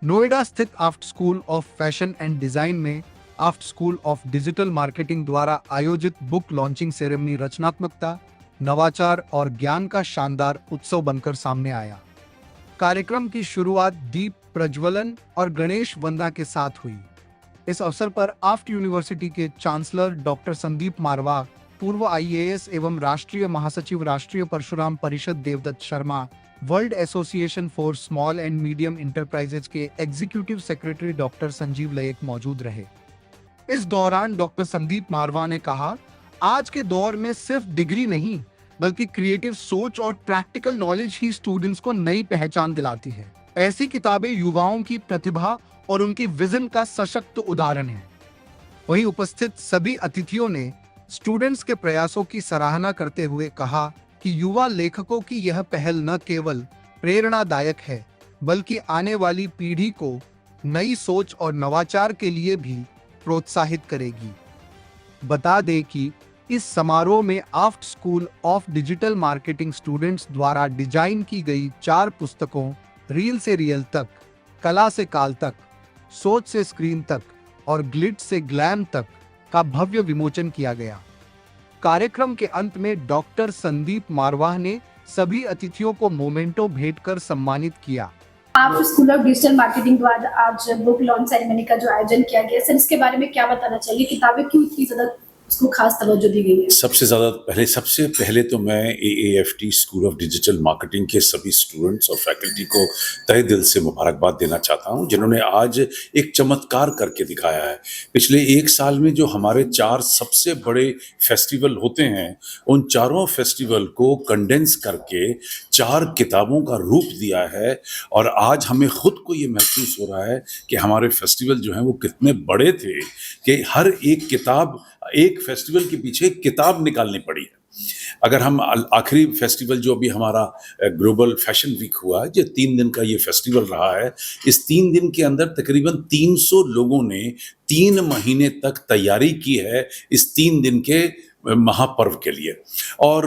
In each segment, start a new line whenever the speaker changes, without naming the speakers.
नोएडा स्थित AAFT school of fashion and design में AAFT school of digital marketing द्वारा आयोजित बुक लॉन्चिंग सेरेमनी रचनात्मकता, नवाचार और ज्ञान का शानदार उत्सव बनकर सामने आया। कार्यक्रम की शुरुआत दीप प्रज्वलन और गणेश वंदना के साथ हुई। इस अवसर पर आफ्ट यूनिवर्सिटी के चांसलर डॉक्टर संदीप मारवा, पूर्व आईएएस एवं राष्ट्रीय महासचिव Rashtriya Parshuram Parishad Devdutt Sharma, world association for small and medium enterprises के executive secretary doctor Sanjeev Layak मौजूद रहे। इस दौरान डॉक्टर संदीप मारवा ने कहा, आज के दौर में सिर्फ डिग्री नहीं बल्कि क्रिएटिव सोच और प्रैक्टिकल नॉलेज ही स्टूडेंट्स को नई पहचान दिलाती है। ऐसी किताबें युवाओं की प्रतिभा और उनकी विजन का सशक्त उदाहरण है। वहीं उपस्थित सभी अतिथियों ने स्टूडेंट्स के प्रयासों की सराहना करते हुए कहा कि युवा लेखकों की यह पहल न केवल प्रेरणादायक है बल्कि आने वाली पीढ़ी को नई सोच और नवाचार के लिए भी प्रोत्साहित करेगी। बता दें कि इस समारोह में AAFT school of digital marketing students द्वारा डिजाइन की गई 4 पुस्तकों रील से रियल तक, कला से काल तक, सोच से स्क्रीन तक और ग्लिट से ग्लैम तक का भव्य विमोचन किया गया। कार्यक्रम के अंत में डॉक्टर संदीप मारवाह ने सभी अतिथियों को मोमेंटो भेंट कर सम्मानित किया।
आप स्कूल ऑफ डिजिटल मार्केटिंग द्वारा आज बुक लॉन्च सेरेमनी का जो आयोजन किया गया, सर इसके बारे में क्या बताना चाहिए? किताबें क्यों इतनी ज्यादा उसको खास तवज्जो दी गई है?
सबसे पहले तो मैं AAFT school of digital marketing के सभी स्टूडेंट्स और फैकल्टी को तहे दिल से मुबारकबाद देना चाहता हूं, जिन्होंने आज एक चमत्कार करके दिखाया है। पिछले 1 साल में जो हमारे 4 सबसे बड़े फेस्टिवल होते हैं, उन चारों फेस्टिवल को कंडेंस करके 4 किताबों का रूप दिया है। और आज हमें खुद को ये महसूस हो रहा है कि हमारे फेस्टिवल जो हैं वो कितने बड़े थे कि हर एक किताब, एक फेस्टिवल के पीछे एक किताब निकालनी पड़ी है। अगर हम आखिरी फेस्टिवल जो अभी हमारा ग्लोबल फैशन वीक हुआ है, जो 3 दिन का ये फेस्टिवल रहा है, इस 3 दिन के अंदर तकरीबन 300 लोगों ने 3 महीने तक तैयारी की है इस 3 दिन के महापर्व के लिए। और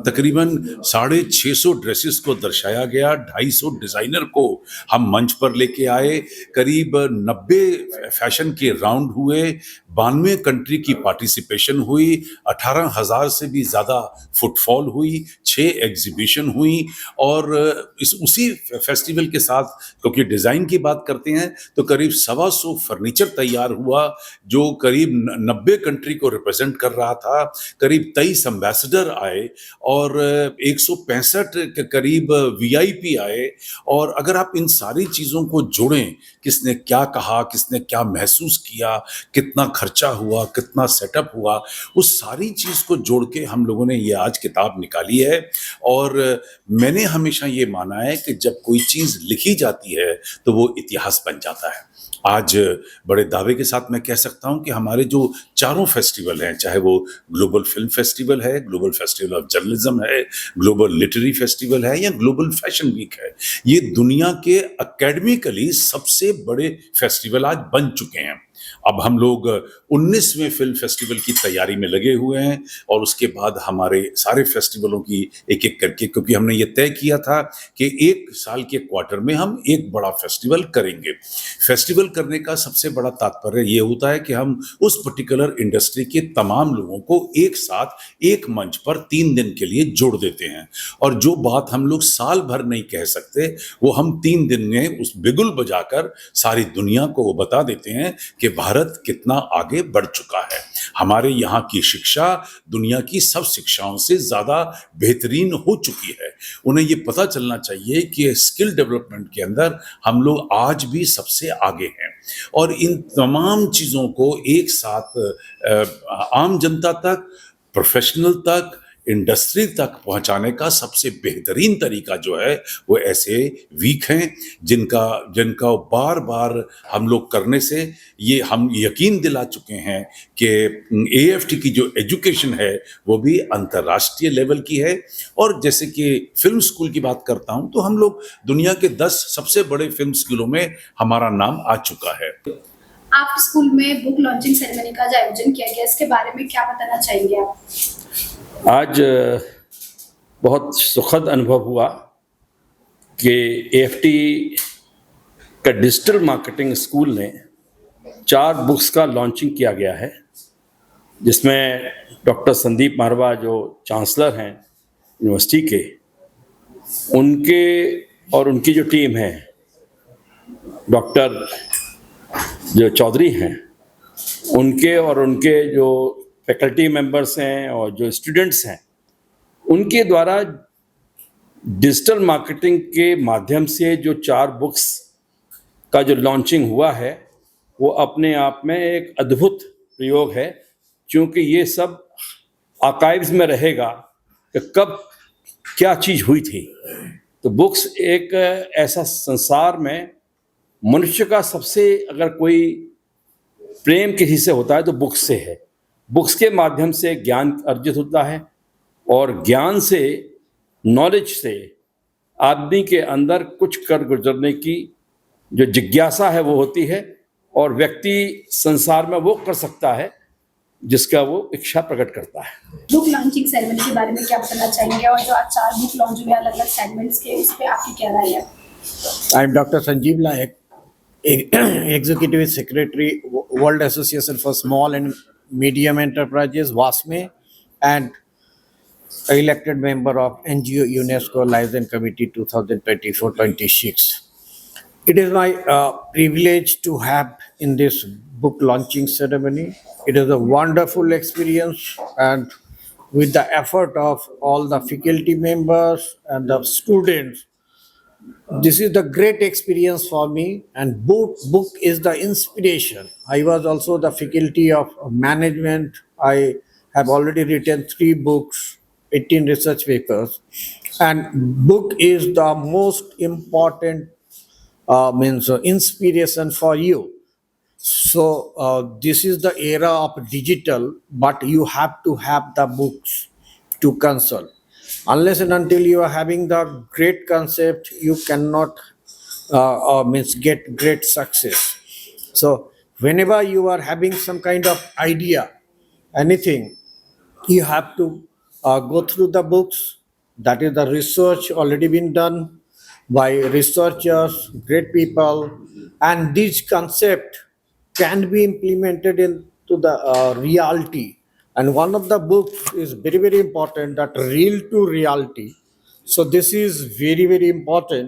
तकरीबन 650 ड्रेसेस को दर्शाया गया, 250 डिज़ाइनर को हम मंच पर लेके आए, करीब 90 फैशन के राउंड हुए, 92 कंट्री की पार्टिसिपेशन हुई, 18,000 से भी ज़्यादा फुटफॉल हुई, 6 एग्जीबिशन हुई। और उसी फेस्टिवल के साथ, क्योंकि डिज़ाइन की बात करते हैं, तो करीब 125 फर्नीचर तैयार हुआ जो करीब 90 कंट्री को रिप्रेजेंट कर रहा था। करीब 23 एम्बेसडर आए और 165 के करीब VIP आए। और अगर आप इन सारी चीज़ों को जोड़ें, किसने क्या कहा, किसने क्या महसूस किया, कितना खर्चा हुआ, कितना सेटअप हुआ, उस सारी चीज़ को जोड़ के हम लोगों ने ये आज किताब निकाली है। और मैंने हमेशा ये माना है कि जब कोई चीज़ लिखी जाती है तो वो इतिहास बन जाता है। आज बड़े दावे के साथ मैं कह सकता हूं कि हमारे जो चारों फेस्टिवल हैं, चाहे वो ग्लोबल फिल्म फेस्टिवल है, ग्लोबल फेस्टिवल ऑफ जर्नलिज्म है, ग्लोबल लिटरेरी फेस्टिवल है या ग्लोबल फैशन वीक है, ये दुनिया के एकेडमिकली सबसे बड़े फेस्टिवल आज बन चुके हैं। अब हम लोग 19वें फिल्म फेस्टिवल की तैयारी में लगे हुए हैं और उसके बाद हमारे सारे फेस्टिवलों की एक-एक करके, क्योंकि हमने ये तय किया था कि 1 साल के क्वार्टर में हम एक बड़ा फेस्टिवल करेंगे। फेस्टिवल करने का सबसे बड़ा तात्पर्य ये होता है कि हम उस पर्टिकुलर इंडस्ट्री के तमाम लोगों को एक साथ एक मंच पर 3 दिन के लिए जोड़ देते हैं। और जो बात हम लोग साल भर नहीं कह सकते, वो हम 3 दिन में उस बिगुल बजाकर सारी दुनिया को वो बता देते हैं कि भारत कितना आगे बढ़ चुका है। हमारे यहाँ की शिक्षा दुनिया की सब शिक्षाओं से ज़्यादा बेहतरीन हो चुकी है। उन्हें ये पता चलना चाहिए कि स्किल डेवलपमेंट के अंदर हम लोग आज भी सबसे आगे हैं। और इन तमाम चीज़ों को एक साथ आम जनता तक, प्रोफेशनल तक, इंडस्ट्री तक पहुंचाने का सबसे बेहतरीन तरीका जो है वो ऐसे वीक हैं, जिनका बार बार हम लोग करने से ये हम यकीन दिला चुके हैं कि AFT की जो एजुकेशन है वो भी अंतर्राष्ट्रीय लेवल की है। और जैसे कि फिल्म स्कूल की बात करता हूं तो हम लोग दुनिया के 10 सबसे बड़े फिल्म स्कूलों में हमारा नाम आ चुका है।
आप स्कूल में बुक लॉन्चिंग सेरेमनी का जो आयोजन किया गया, इसके बारे में क्या बताना चाहेंगे आप?
आज बहुत सुखद अनुभव हुआ कि AFT का डिजिटल मार्केटिंग स्कूल ने 4 बुक्स का लॉन्चिंग किया गया है, जिसमें डॉक्टर संदीप मारवा जो चांसलर हैं यूनिवर्सिटी के, उनके और उनकी जो टीम है, डॉक्टर जो चौधरी हैं, उनके और उनके जो फैकल्टी मेंबर्स हैं और जो स्टूडेंट्स हैं, उनके द्वारा डिजिटल मार्केटिंग के माध्यम से जो 4 बुक्स का जो लॉन्चिंग हुआ है, वो अपने आप में एक अद्भुत प्रयोग है, क्योंकि ये सब आर्काइव्स में रहेगा कि कब क्या चीज़ हुई थी। तो बुक्स एक ऐसा संसार में मनुष्य का सबसे अगर कोई प्रेम किसी से होता है तो बुक्स से है। बुक्स के माध्यम से ज्ञान अर्जित होता है और ज्ञान से, नॉलेज से आदमी के अंदर कुछ कर गुजरने की जो जिज्ञासा है वो होती है और व्यक्ति संसार में वो कर सकता है जिसका वो इच्छा प्रकट करता है।
बुक लॉन्चिंग सेरेमनी के बारे में क्या बताना चाहेंगे, और जो आज 4 बुक लॉन्च हुए अलग अलग सेगमेंट्स के, उस पर आपकी क्या राय है?
I am Dr. Sanjeev Nayak, Executive Secretary, World Association for Small and Medium Enterprises, WASME, and elected member of NGO UNESCO Liaison Committee 2024-26. It is my privilege to have in this book launching ceremony. It is a wonderful experience, and with the effort of all the faculty members and the students, this is the great experience for me, and book is the inspiration. I was also the faculty of management. I have already written 3 books, 18 research papers, and book is the most important inspiration for you. So this is the era of digital, but you have to have the books to consult. Unless and until you are having the great concept, you cannot get great success. So whenever you are having some kind of idea, anything, you have to go through the books. That is the research already been done by researchers, great people, and this concept can be implemented into the reality. And one of the books is very, very important, that real to reality. So this is very, very important.